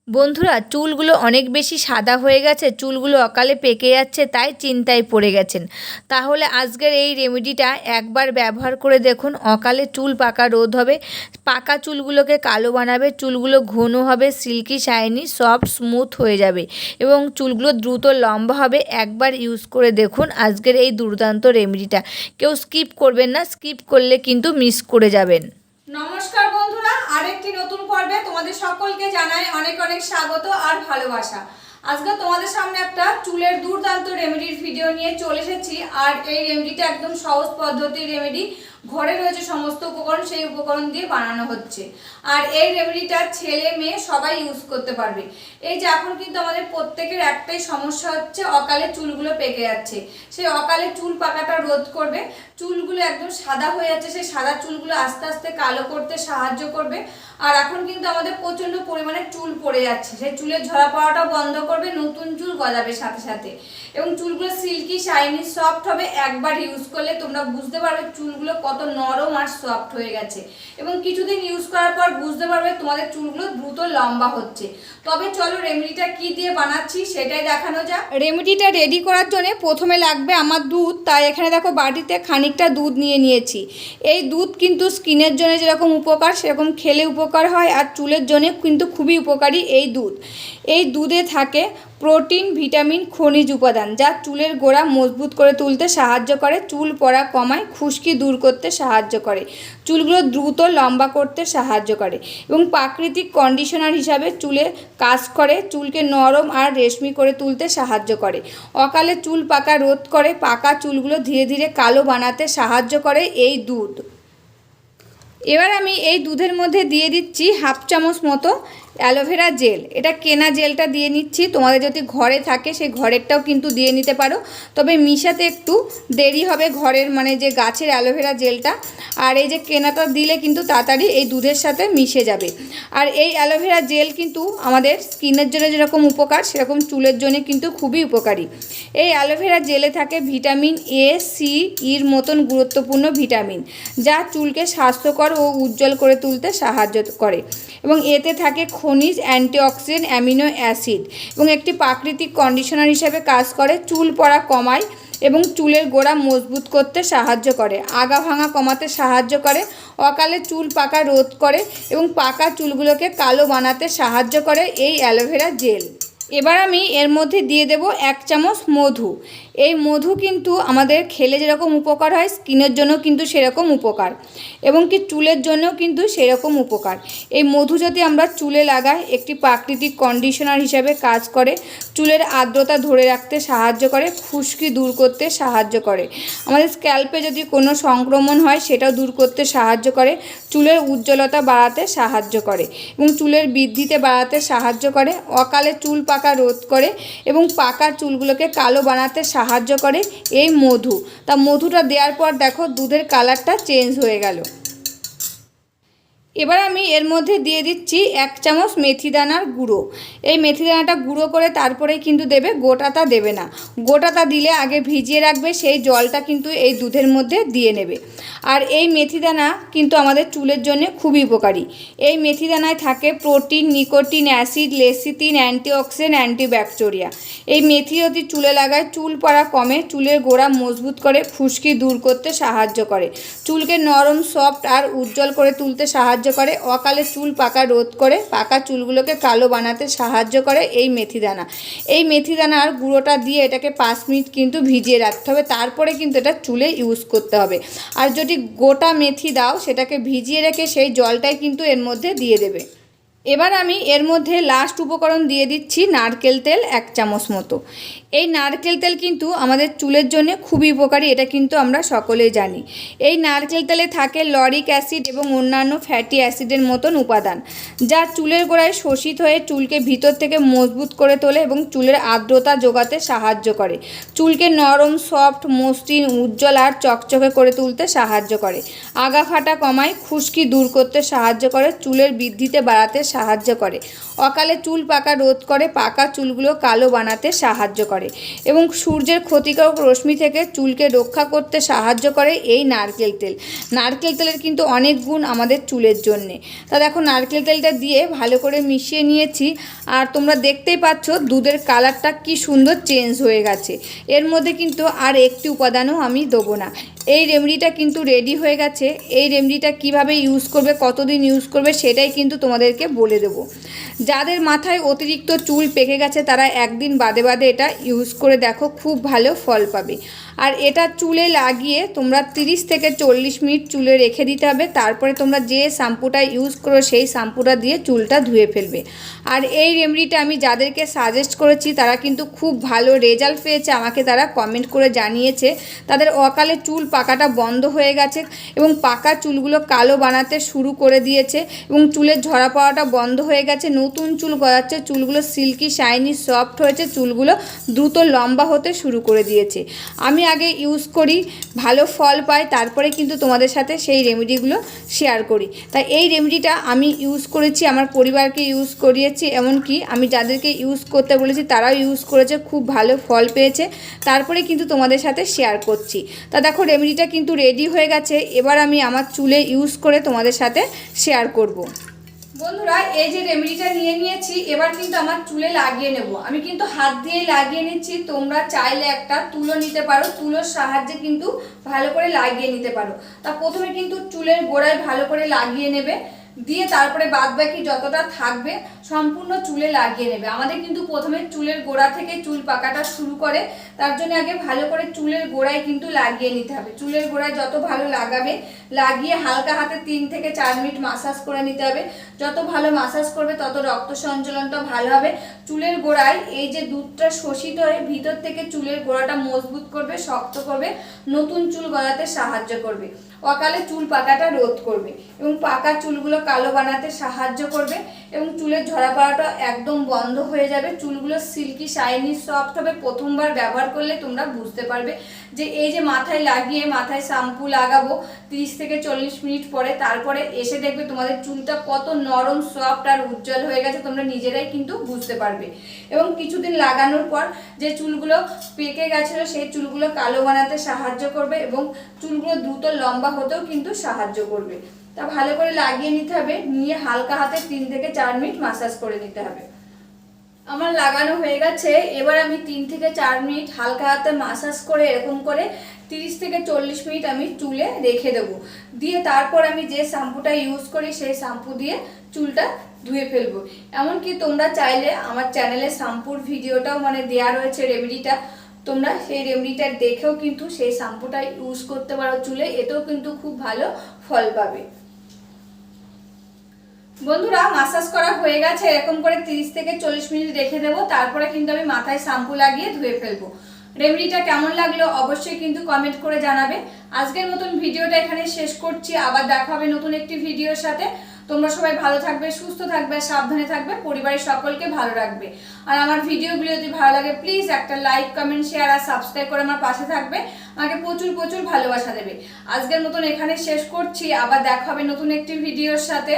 বন্ধুরা, চুলগুলো অনেক বেশি সাদা হয়ে গেছে, চুলগুলো অকালে পেকে যাচ্ছে, তাই চিন্তায় পড়ে গেছেন। তাহলে আজকের এই রেমেডিটা একবার ব্যবহার করে দেখুন। অকালে চুল পাকা রোধ হবে, পাকা চুলগুলোকে কালো বানাবে, চুলগুলো ঘন হবে, সিল্কি শাইনি সফট স্মুথ হয়ে যাবে এবং চুলগুলো দ্রুত লম্বা হবে। একবার ইউজ করে দেখুন আজকের এই দুর্দান্ত রেমেডিটা। কেউ স্কিপ করবেন না, স্কিপ করলে কিন্তু মিস করে যাবেন। নমস্কার বন্ধুরা, আরেকটি নতুন পর্বে তোমাদের সকলকে জানাই অনেক অনেক স্বাগত আর ভালোবাসা। আজকে তোমাদের সামনে একটা চুলের দুর্দান্ত রেমেডির ভিডিও নিয়ে চলে এসেছি। আর এই রেমেডিটা একদম সহজ পদ্ধতির রেমেডি, ঘরে রয়েছে সমস্ত উপকরণ, সেই উপকরণ দিয়ে বানানো হচ্ছে। আর এই রেমেডিটা ছেলে মেয়ে সবাই ইউজ করতে পারবে। এই যে এখন কিন্তু আমাদের প্রত্যেকের একটাই সমস্যা হচ্ছে, অকালে চুলগুলো পেকে যাচ্ছে। সেই অকালে চুল পাকাটা রোধ করবে, চুলগুলো একদম সাদা হয়ে যাচ্ছে, সেই সাদা চুলগুলো আস্তে আস্তে কালো করতে সাহায্য করবে। আর এখন কিন্তু আমাদের প্রচণ্ড পরিমাণে চুল পড়ে যাচ্ছে, সেই চুলের ঝরা পড়াটাও বন্ধ করবে, নতুন চুল গজাবে সাথে সাথে, এবং চুলগুলো সিল্কি শাইনি সফট হবে। একবার ইউজ করলে তোমরা বুঝতে পারবে চুলগুলো কত নরম আর সফট হয়ে গেছে, এবং কিছুদিন ইউজ করার পর বুঝতে পারবে তোমাদের চুলগুলো দ্রুত লম্বা হচ্ছে। তবে চলো রেমেডিটা কি দিয়ে বানাচ্ছি সেটাই দেখানো যাক। রেমেডিটা রেডি করার জন্য প্রথমে লাগবে আমার দুধ। তাই এখানে দেখো বাটিতে খানিকটা দুধ নিয়েছি। এই দুধ কিন্তু স্কিনের জন্য যেরকম উপকার সেরকম খেলে উপকার হয়, আর চুলের জন্য কিন্তু খুবই উপকারী এই দুধ। এই দুধে থাকে প্রোটিন, ভিটামিন, খনিজ উপাদান, যা চুলের গোড়া মজবুত করে তুলতে সাহায্য করে, চুল পড়া কমায়, খুশকি দূর করতে সাহায্য করে, চুলগুলো দ্রুত লম্বা করতে সাহায্য করে এবং প্রাকৃতিক কন্ডিশনার হিসাবে চুলে কাজ করে, চুলকে নরম আর রেশমি করে তুলতে সাহায্য করে, অকালে চুল পাকা রোধ করে, পাকা চুলগুলো ধীরে ধীরে কালো বানাতে সাহায্য করে এই দুধ। এবার আমি এই দুধের মধ্যে দিয়ে দিচ্ছি হাফ চামচ মতো অ্যালোভেরা জেল। এটা কেনা জেলটা দিয়ে নিচ্ছি, তোমাদের যদি ঘরে থাকে সেই ঘরেরটাও কিন্তু দিয়ে নিতে পারো, তবে মিশাতে একটু দেরি হবে, ঘরের মানে যে গাছের অ্যালোভেরা জেলটা। আর এই যে কেনাটা দিলে কিন্তু তাড়াতাড়ি এই দুধের সাথে মিশে যাবে। আর এই অ্যালোভেরা জেল কিন্তু আমাদের স্কিনের জন্য যেরকম উপকার সেরকম চুলের জন্য কিন্তু খুবই উপকারী। এই অ্যালোভেরা জেলে থাকে ভিটামিন এ, সি, ইর মতন গুরুত্বপূর্ণ ভিটামিন, যা চুলকে স্বাস্থ্যকর ও উজ্জ্বল করে তুলতে সাহায্য করে, এবং এতে থাকে খনিজ, অ্যান্টিঅক্সিডেন্ট, অ্যামিনো অ্যাসিড, এবং একটি প্রাকৃতিক কন্ডিশনার হিসেবে কাজ করে, চুল পড়া কমায় এবং চুলের গোড়া মজবুত করতে সাহায্য করে, আগা ভাঙা কমাতে সাহায্য করে, অকালে চুল পাকা রোধ করে এবং পাকা চুলগুলোকে কালো বানাতে সাহায্য করে এই অ্যালোভেরা জেল। এবার আমি এর মধ্যে দিয়ে দেব 1 চামচ মধু। এই মধু কিন্তু আমাদের খেলে যেরকম উপকার হয় স্কিনের জন্য কিন্তু সেরকম উপকার, এবং কি চুলের জন্যও কিন্তু সেরকম উপকার। এই মধু যদি আমরা চুলে লাগাই একটি প্রাকৃতিক কন্ডিশনার হিসাবে কাজ করে, চুলের আর্দ্রতা ধরে রাখতে সাহায্য করে, খুশকি দূর করতে সাহায্য করে, আমাদের স্ক্যাল্পে যদি কোনো সংক্রমণ হয় সেটাও দূর করতে সাহায্য করে, চুলের উজ্জ্বলতা বাড়াতে সাহায্য করে এবং চুলের বৃদ্ধিতে বাড়াতে সাহায্য করে, অকালে চুল পাকা রোধ করে এবং পাকা চুলগুলোকে কালো বানাতে সাহায্য করে এই মধু। তা মধুটা দেওয়ার পর দেখো দুধের কালারটা চেঞ্জ হয়ে গেল। এবার আমি এর মধ্যে দিয়ে দিচ্ছি 1 চামচ মেথি দানার গুঁড়ো। এই মেথি দানাটা গুঁড়ো করে তারপরে কিন্তু দেবে, গোটাটা দেবে না। গোটাটা দিলে আগে ভিজিয়ে রাখবে, সেই জলটা কিন্তু এই দুধের মধ্যে দিয়ে নেবে। আর এই মেথি দানা কিন্তু আমাদের চুলের জন্য খুবই উপকারী। এই মেথি দানায় থাকে protein, nicotine, acid, lecithin, antioxidant, অ্যান্টিব্যাকটেরিয়া। এই মেথি যদি চুলে লাগায় চুল পড়া কমে, চুলের গোড়া মজবুত করে, খুশকি দূর করতে সাহায্য করে, চুলকে নরম সফট আর উজ্জ্বল করে তুলতে সাহায্য করে, অকালে চুল পাকা রোধ করে, পাকা চুলগুলোকে কালো বানাতে সাহায্য করে এই মেথি দানা। এই মেথি দানার গুঁড়োটা দিয়ে এটাকে 5 মিনিট কিন্তু ভিজিয়ে রাখতে হবে, তারপরে কিন্তু এটা চুলে ইউজ করতে হবে। আর যদি গোটা মেথি দাও সেটাকে ভিজিয়ে রেখে সেই জলটাই কিন্তু এর মধ্যে দিয়ে দেবে। এবার আমি এর মধ্যে লাস্ট উপকরণ দিয়ে দিচ্ছি নারকেল তেল 1 চামচ মতো। এই নারকেল তেল কিন্তু আমাদের চুলের জন্য খুবই উপকারী, এটা কিন্তু আমরা সকলেই জানি। এই নারকেল তেলে থাকে লরিক অ্যাসিড এবং অন্যান্য ফ্যাটি অ্যাসিডের মতন উপাদান, যা চুলের গোড়ায় শোষিত হয়ে চুলকে ভিতর থেকে মজবুত করে তোলে এবং চুলের আর্দ্রতা যোগাতে সাহায্য করে, চুলকে নরম, সফট, মসৃণ, উজ্জ্বল আর চকচকে করে তুলতে সাহায্য করে, আগা ফাটা কমায়, খুশকি দূর করতে সাহায্য করে, চুলের বৃদ্ধিতে বাড়াতে সাহায্য করে। অকালে চুল পাকা রোধ করে, পাকা চুলগুলো কালো বানাতে সাহায্য করে এবং সূর্যের ক্ষতিকারক রশ্মি থেকে চুলকে রক্ষা করতে সাহায্য করে এই নারকেল তেল। নারকেল তেলের কিন্তু অনেক গুণ আমাদের চুলের জন্যে। তা দেখো নারকেল তেলটা দিয়ে ভালো করে মিশিয়ে নিয়েছি, আর তোমরা দেখতেই পাচ্ছ দুধের কালারটা কি সুন্দর চেঞ্জ হয়ে গেছে। এর মধ্যে কিন্তু আর একটি উপাদানও আমি দেবো না। এই রেমেডিটা কিন্তু রেডি হয়ে গেছে। এই রেমেডিটা কিভাবে ইউজ করবে, কতদিন ইউজ করবে সেটাই কিন্তু তোমাদেরকে বলে দেবো। যাদের মাথায় অতিরিক্ত চুল পেকে গেছে তারা একদিন বাদে বাদে এটা ইউজ করে দেখো, খুব ভালো ফল পাবে। আর এটা চুলে লাগিয়ে তোমরা 30 থেকে 40 মিনিট চুলে রেখে দিতে হবে। তারপরে তোমরা যে শ্যাম্পুটা ইউজ করো সেই শ্যাম্পুটা দিয়ে চুলটা ধুয়ে ফেলবে। আর এই রেমেডিটা আমি যাদেরকে সাজেস্ট করেছি তারা কিন্তু খুব ভালো রেজাল্ট পেয়েছে, আমাকে তারা কমেন্ট করে জানিয়েছে। তাদের অকালে চুল পাকাটা বন্ধ হয়ে গেছে এবং পাকা চুলগুলো কালো বানাতে শুরু করে দিয়েছে এবং চুলের ঝরা পাওয়াটা বন্ধ হয়ে গেছে। নতুন চুল গজাচ্ছে, চুলগুলো সিল্কি শাইনি সফট হয়েছে, চুলগুলো দ্রুত লম্বা হতে শুরু করে দিয়েছে। আমি আগে ইউজ করি, ভালো ফল পাই, তারপরে কিন্তু তোমাদের সাথে সেই রেমেডিগুলো শেয়ার করি। তাই এই রেমেডিটা আমি ইউজ করেছি, আমার পরিবারকে ইউজ করিয়েছি, এমনকি আমি যাদেরকে ইউজ করতে বলেছি তারাও ইউজ করেছে, খুব ভালো ফল পেয়েছে। তারপরে কিন্তু তোমাদের সাথে শেয়ার করছি। তা দেখো রেমেডিটা কিন্তু রেডি হয়ে গেছে। এবার আমি আমার চুলে ইউজ করে তোমাদের সাথে শেয়ার করব। বন্ধুরা এই যে রেমেডিটা নিয়ে নিয়েছি, এবার কিন্তু আমার চুলে লাগিয়ে নেব। আমি কিন্তু হাত দিয়ে লাগিয়ে নিচ্ছি, তোমরা চাইলে একটা তুলো নিতে পারো, তুলোর সাহায্যে কিন্তু ভালো করে লাগিয়ে নিতে পারো। তা প্রথমে কিন্তু চুলের গোড়ায় ভালো করে লাগিয়ে নেবে, দিয়ে তারপরে বাদবাকি যতটা থাকবে সম্পূর্ণ চুলে লাগিয়ে নেবে। আমাদের কিন্তু প্রথমে চুলের গোড়া থেকে চুল পাকাটা শুরু করে, তার জন্য আগে ভালো করে চুলের গোড়ায় কিন্তু লাগিয়ে নিতে হবে। চুলের গোড়ায় যত ভালো লাগাবে, লাগিয়ে হালকা হাতে 3 থেকে 4 মিনিট মাসাজ করে নিতে হবে। যত ভালো মাসাজ করবে তত রক্ত সঞ্চালনটা ভালো হবে। চুলের গোড়ায় এই যে দুধটা শোষিত হয়ে ভিতর থেকে চুলের গোড়াটা মজবুত করবে, শক্ত করবে, নতুন চুল গজাতে সাহায্য করবে, অকালে চুল পাকাটা রোধ করবে এবং পাকা চুলগুলো কালো বানাতে সাহায্য করবে এবং চুলের ঝরা পড়াটা একদম বন্ধ হয়ে যাবে। চুলগুলো সিল্কি শাইনি সফট হবে। প্রথমবার ব্যবহার করলে তোমরা বুঝতে পারবে যে এই যে মাথায় লাগিয়ে মাথায় শ্যাম্পু লাগাবো 30 থেকে 40 মিনিট পরে, তারপরে এসে দেখবে তোমাদের চুলটা কত নরম সফট আর উজ্জ্বল হয়ে গেছে, তোমরা নিজেরাই কিন্তু বুঝতে পারবে। এবং কিছুদিন লাগানোর পর যে চুলগুলো পেকে গেছিলো সেই চুলগুলো কালো বানাতে সাহায্য করবে এবং চুলগুলো দ্রুত লম্বা হতেও কিন্তু সাহায্য করবে। তা ভালো করে লাগিয়ে নিতে হবে, নিয়ে হালকা হাতে 3 থেকে 4 মিনিট মাসাজ করে নিতে হবে। আমার লাগানো হয়ে গেছে। এবার আমি 3 থেকে 4 মিনিট হালকা হাতে মাসাজ করে এরকম করে 30 থেকে 40 মিনিট আমি চুলে রেখে দেবো। দিয়ে তারপর আমি যে শ্যাম্পুটা ইউজ করি সেই শ্যাম্পু দিয়ে চুলটা ধুয়ে ফেলবো। এমনকি তোমরা চাইলে আমার চ্যানেলে শ্যাম্পুর ভিডিওটাও দেওয়া রয়েছে রেমেডিটা, তোমরা সেই রেমেডিটা দেখেও কিন্তু সেই শ্যাম্পুটা ইউজ করতে পারো চুলে, এতেও কিন্তু খুব ভালো ফল পাবে। বন্ধুরা মাসাজ করা হয়ে গেছে, এরকম করে 30 থেকে 40 মিনিট রেখে দেবো। তারপরে কিন্তু আমি মাথায় শ্যাম্পু লাগিয়ে ধুয়ে ফেলবো। রেমেডিটা কেমন লাগলো অবশ্যই কিন্তু কমেন্ট করে জানাবে। আজকের মতন ভিডিওটা এখানে শেষ করছি, আবার দেখা হবে নতুন একটি ভিডিওর সাথে। তোমরা সবাই ভালো থাকবে, সুস্থ থাকবে, সাবধানে থাকবে, পরিবারের সকলকে ভালো রাখবে। আর আমার ভিডিওগুলো যদি ভালো লাগে প্লিজ একটা লাইক, কমেন্ট, শেয়ার আর সাবস্ক্রাইব করে আমার পাশে থাকবে, আমাকে প্রচুর প্রচুর ভালোবাসা দেবে। আজকের মতন এখানে শেষ করছি, আবার দেখা হবে নতুন একটি ভিডিওর সাথে।